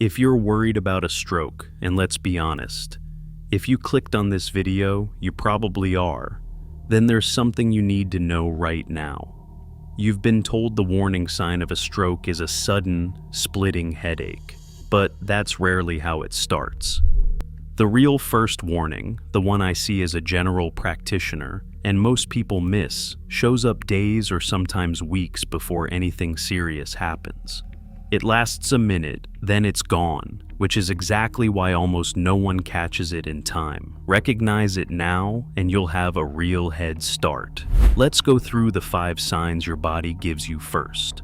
If you're worried about a stroke, and let's be honest, if you clicked on this video, you probably are, then there's something you need to know right now. You've been told the warning sign of a stroke is a sudden, splitting headache, but that's rarely how it starts. The real first warning, the one I see as a general practitioner, and most people miss, shows up days or sometimes weeks before anything serious happens. It lasts a minute, then it's gone, which is exactly why almost no one catches it in time. Recognize it now, and you'll have a real head start. Let's go through the 5 signs your body gives you first.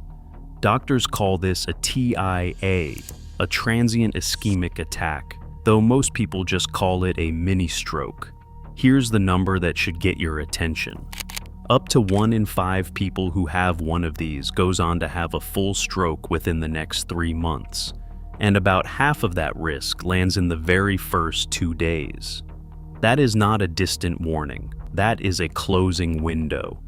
Doctors call this a TIA, a transient ischemic attack, though most people just call it a mini stroke. Here's the number that should get your attention. Up to 1 in 5 people who have one of these goes on to have a full stroke within the next 3 months, and about half of that risk lands in the very first 2 days. That is not a distant warning, that is a closing window.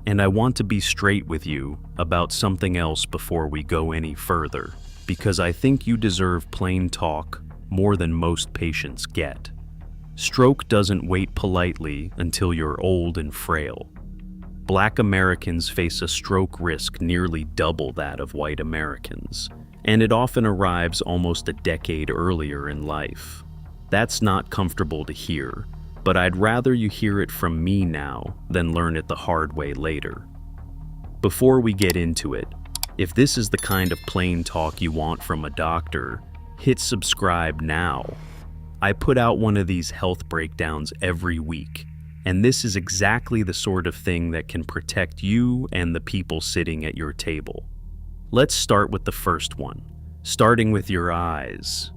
And I want to be straight with you about something else before we go any further, because I think you deserve plain talk more than most patients get. Stroke doesn't wait politely until you're old and frail. Black Americans face a stroke risk nearly double that of white Americans, and it often arrives almost a decade earlier in life. That's not comfortable to hear, but I'd rather you hear it from me now than learn it the hard way later. Before we get into it, if this is the kind of plain talk you want from a doctor, hit subscribe now. I put out one of these health breakdowns every week, and this is exactly the sort of thing that can protect you and the people sitting at your table. Let's start with the first one, starting with your eyes.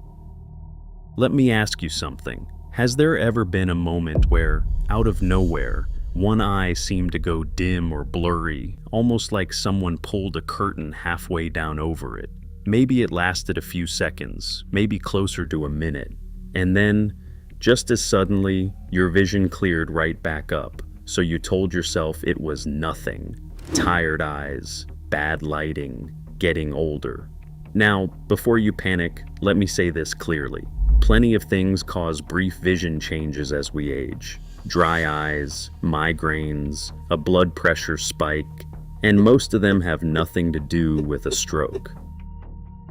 Let me ask you something. Has there ever been a moment where, out of nowhere, one eye seemed to go dim or blurry, almost like someone pulled a curtain halfway down over it? Maybe it lasted a few seconds, maybe closer to a minute. And then, just as suddenly, your vision cleared right back up, so you told yourself it was nothing. Tired eyes, bad lighting, getting older. Now, before you panic, let me say this clearly. Plenty of things cause brief vision changes as we age. Dry eyes, migraines, a blood pressure spike, and most of them have nothing to do with a stroke.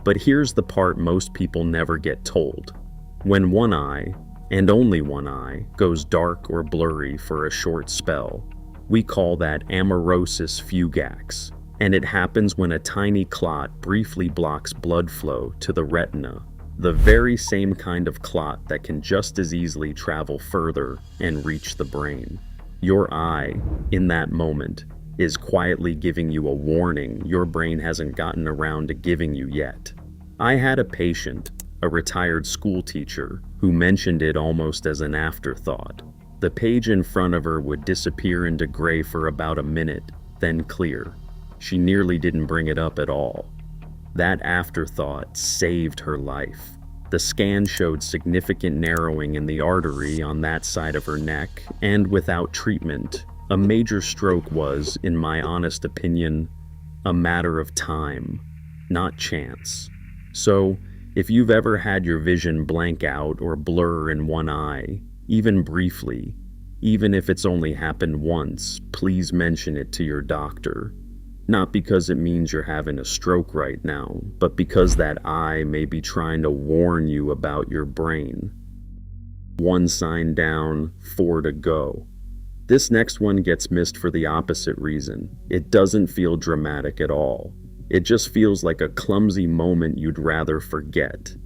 But here's the part most people never get told. When one eye, and only one eye, goes dark or blurry for a short spell, we call that amaurosis fugax, and it happens when a tiny clot briefly blocks blood flow to the retina, the very same kind of clot that can just as easily travel further and reach the brain. Your eye, in that moment, is quietly giving you a warning your brain hasn't gotten around to giving you yet. I had a patient, a retired school teacher, who mentioned it almost as an afterthought. The page in front of her would disappear into gray for about a minute, then clear. She nearly didn't bring it up at all. That afterthought saved her life. The scan showed significant narrowing in the artery on that side of her neck, and without treatment, a major stroke was, in my honest opinion, a matter of time, not chance. So, if you've ever had your vision blank out or blur in one eye, even briefly, even if it's only happened once, please mention it to your doctor. Not because it means you're having a stroke right now, but because that eye may be trying to warn you about your brain. 1 sign down, 4 to go. This next one gets missed for the opposite reason. It doesn't feel dramatic at all. It just feels like a clumsy moment you'd rather forget.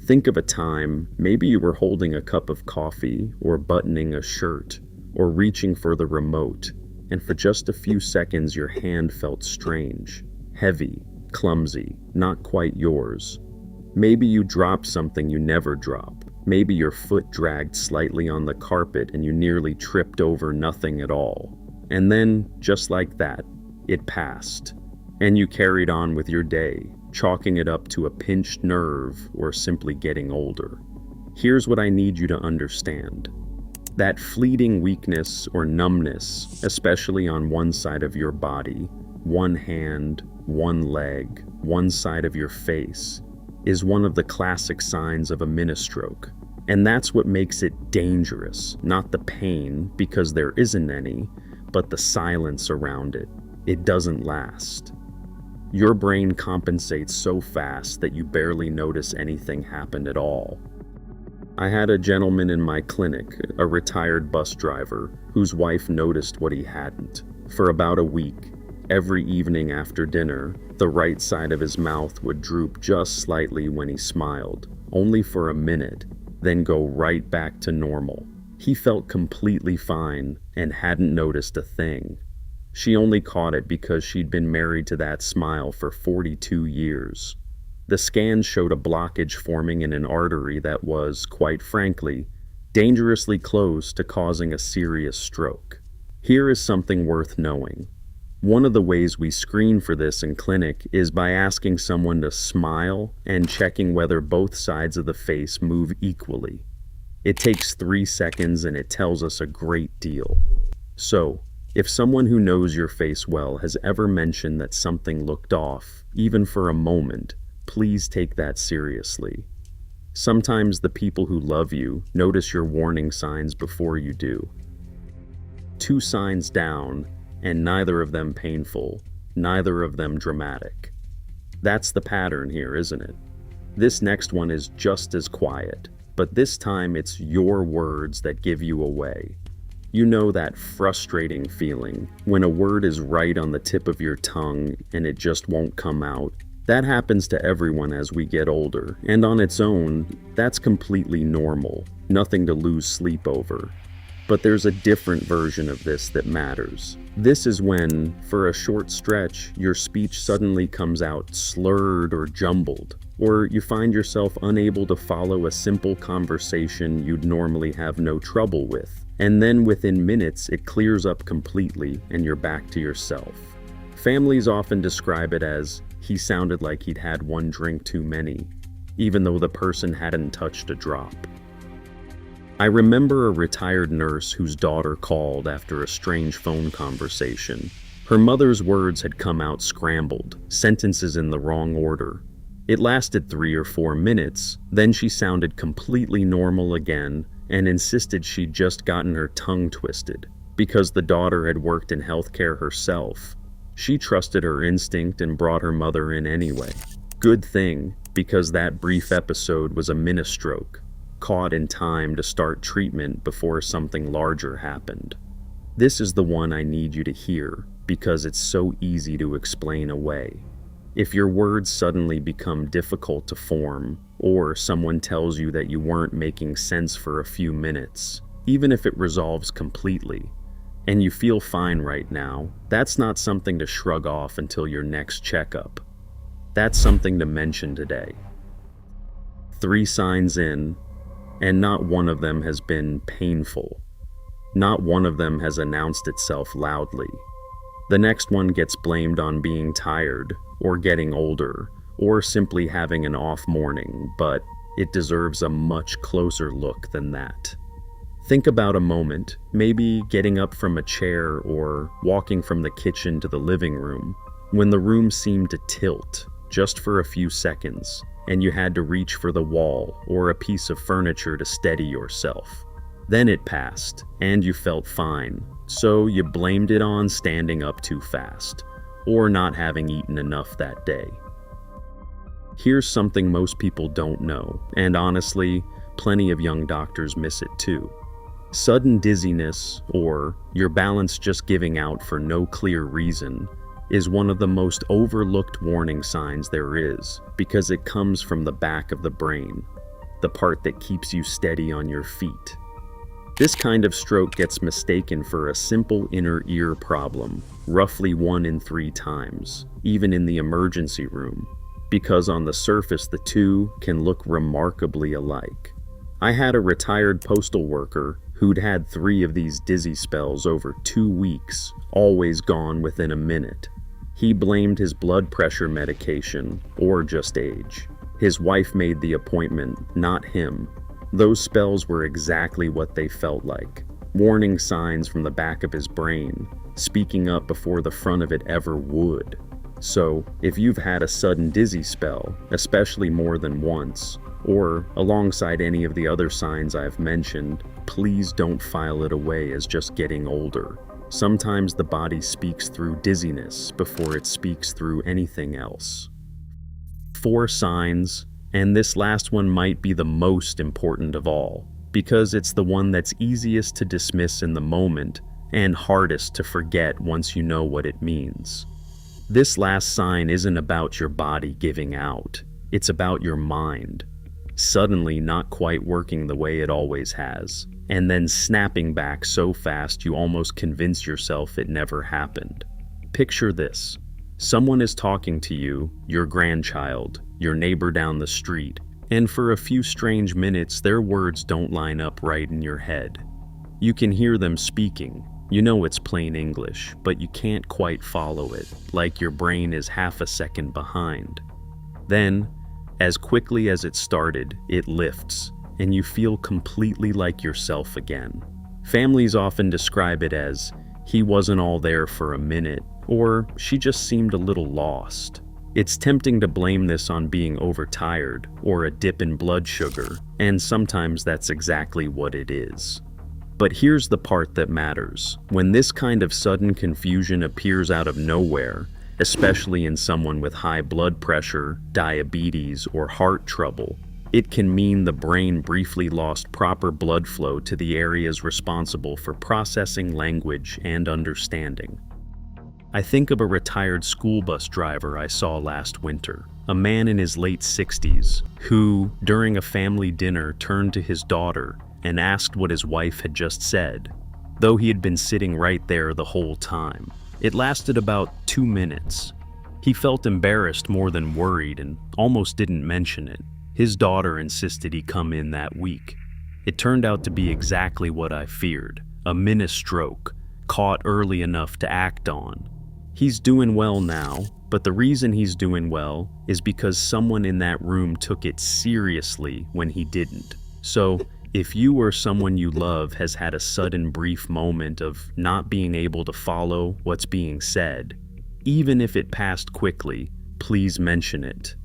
Think of a time, maybe you were holding a cup of coffee, or buttoning a shirt, or reaching for the remote, and for just a few seconds your hand felt strange, heavy, clumsy, not quite yours. Maybe you dropped something you never drop. Maybe your foot dragged slightly on the carpet and you nearly tripped over nothing at all. And then, just like that, it passed. And you carried on with your day, chalking it up to a pinched nerve or simply getting older. Here's what I need you to understand. That fleeting weakness or numbness, especially on one side of your body, one hand, one leg, one side of your face, is one of the classic signs of a mini-stroke. And that's what makes it dangerous, not the pain, because there isn't any, but the silence around it. It doesn't last. Your brain compensates so fast that you barely notice anything happened at all. I had a gentleman in my clinic, a retired bus driver, whose wife noticed what he hadn't. For about a week, every evening after dinner, the right side of his mouth would droop just slightly when he smiled, only for a minute, then go right back to normal. He felt completely fine and hadn't noticed a thing. She only caught it because she'd been married to that smile for 42 years. The scans showed a blockage forming in an artery that was, quite frankly, dangerously close to causing a serious stroke. Here is something worth knowing. One of the ways we screen for this in clinic is by asking someone to smile and checking whether both sides of the face move equally. It takes 3 seconds and it tells us a great deal. So, if someone who knows your face well has ever mentioned that something looked off, even for a moment, please take that seriously. Sometimes the people who love you notice your warning signs before you do. 2 signs down, and neither of them painful, neither of them dramatic. That's the pattern here, isn't it? This next one is just as quiet, but this time it's your words that give you away. You know that frustrating feeling when a word is right on the tip of your tongue and it just won't come out. That happens to everyone as we get older, and on its own, that's completely normal, nothing to lose sleep over. But there's a different version of this that matters. This is when, for a short stretch, your speech suddenly comes out slurred or jumbled, or you find yourself unable to follow a simple conversation you'd normally have no trouble with. And then within minutes, it clears up completely and you're back to yourself. Families often describe it as, he sounded like he'd had 1 drink too many, even though the person hadn't touched a drop. I remember a retired nurse whose daughter called after a strange phone conversation. Her mother's words had come out scrambled, sentences in the wrong order. It lasted 3 or 4 minutes, then she sounded completely normal again and insisted she'd just gotten her tongue twisted. Because the daughter had worked in healthcare herself, she trusted her instinct and brought her mother in anyway. Good thing, because that brief episode was a mini-stroke, caught in time to start treatment before something larger happened. This is the one I need you to hear because it's so easy to explain away. If your words suddenly become difficult to form, or someone tells you that you weren't making sense for a few minutes, even if it resolves completely, and you feel fine right now, that's not something to shrug off until your next checkup. That's something to mention today. 3 signs in, and not one of them has been painful. Not one of them has announced itself loudly. The next one gets blamed on being tired, or getting older, or simply having an off morning, but it deserves a much closer look than that. Think about a moment, maybe getting up from a chair or walking from the kitchen to the living room, when the room seemed to tilt, just for a few seconds, and you had to reach for the wall or a piece of furniture to steady yourself. Then it passed, and you felt fine, so you blamed it on standing up too fast, or not having eaten enough that day. Here's something most people don't know, and honestly, plenty of young doctors miss it too. Sudden dizziness, or your balance just giving out for no clear reason, is one of the most overlooked warning signs there is, because it comes from the back of the brain, the part that keeps you steady on your feet. This kind of stroke gets mistaken for a simple inner ear problem, roughly 1 in 3 times, even in the emergency room, because on the surface the two can look remarkably alike. I had a retired postal worker who'd had 3 of these dizzy spells over 2 weeks, always gone within a minute. He blamed his blood pressure medication, or just age. His wife made the appointment, not him. Those spells were exactly what they felt like. Warning signs from the back of his brain, speaking up before the front of it ever would. So, if you've had a sudden dizzy spell, especially more than once, or alongside any of the other signs I've mentioned, please don't file it away as just getting older. Sometimes the body speaks through dizziness before it speaks through anything else. 4 signs, and this last one might be the most important of all, because it's the one that's easiest to dismiss in the moment and hardest to forget once you know what it means. This last sign isn't about your body giving out, it's about your mind suddenly not quite working the way it always has, and then snapping back so fast you almost convince yourself it never happened. Picture this. Someone is talking to you, your grandchild, your neighbor down the street, and for a few strange minutes their words don't line up right in your head. You can hear them speaking. You know it's plain English, but you can't quite follow it, like your brain is half a second behind. Then, as quickly as it started, it lifts, and you feel completely like yourself again. Families often describe it as, he wasn't all there for a minute, or she just seemed a little lost. It's tempting to blame this on being overtired, or a dip in blood sugar, and sometimes that's exactly what it is. But here's the part that matters. When this kind of sudden confusion appears out of nowhere, especially in someone with high blood pressure, diabetes, or heart trouble, it can mean the brain briefly lost proper blood flow to the areas responsible for processing language and understanding. I think of a retired school bus driver I saw last winter, a man in his late 60s, who, during a family dinner, turned to his daughter and asked what his wife had just said, though he had been sitting right there the whole time. It lasted about 2 minutes. He felt embarrassed more than worried and almost didn't mention it. His daughter insisted he come in that week. It turned out to be exactly what I feared, a mini stroke, caught early enough to act on. He's doing well now, but the reason he's doing well is because someone in that room took it seriously when he didn't. So, if you or someone you love has had a sudden brief moment of not being able to follow what's being said, even if it passed quickly, please mention it.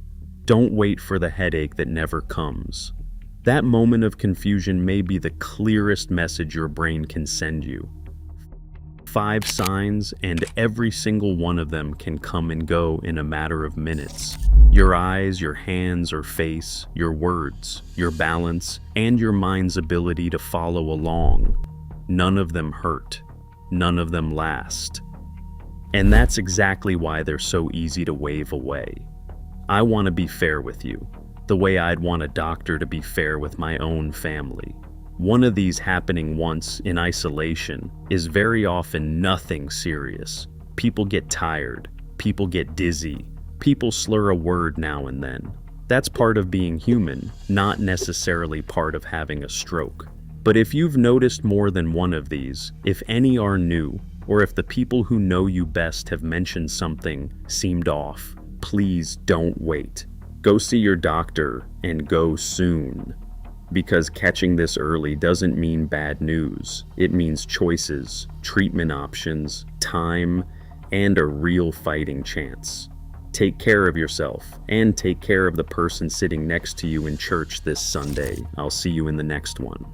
Don't wait for the headache that never comes. That moment of confusion may be the clearest message your brain can send you. 5 signs, and every single one of them can come and go in a matter of minutes. Your eyes, your hands or face, your words, your balance, and your mind's ability to follow along. None of them hurt. None of them last. And that's exactly why they're so easy to wave away. I want to be fair with you, the way I'd want a doctor to be fair with my own family. One of these happening once in isolation is very often nothing serious. People get tired, people get dizzy, people slur a word now and then. That's part of being human, not necessarily part of having a stroke. But if you've noticed more than one of these, if any are new, or if the people who know you best have mentioned something seemed off, please don't wait. Go see your doctor and go soon. Because catching this early doesn't mean bad news. It means choices, treatment options, time, and a real fighting chance. Take care of yourself, and take care of the person sitting next to you in church this Sunday. I'll see you in the next one.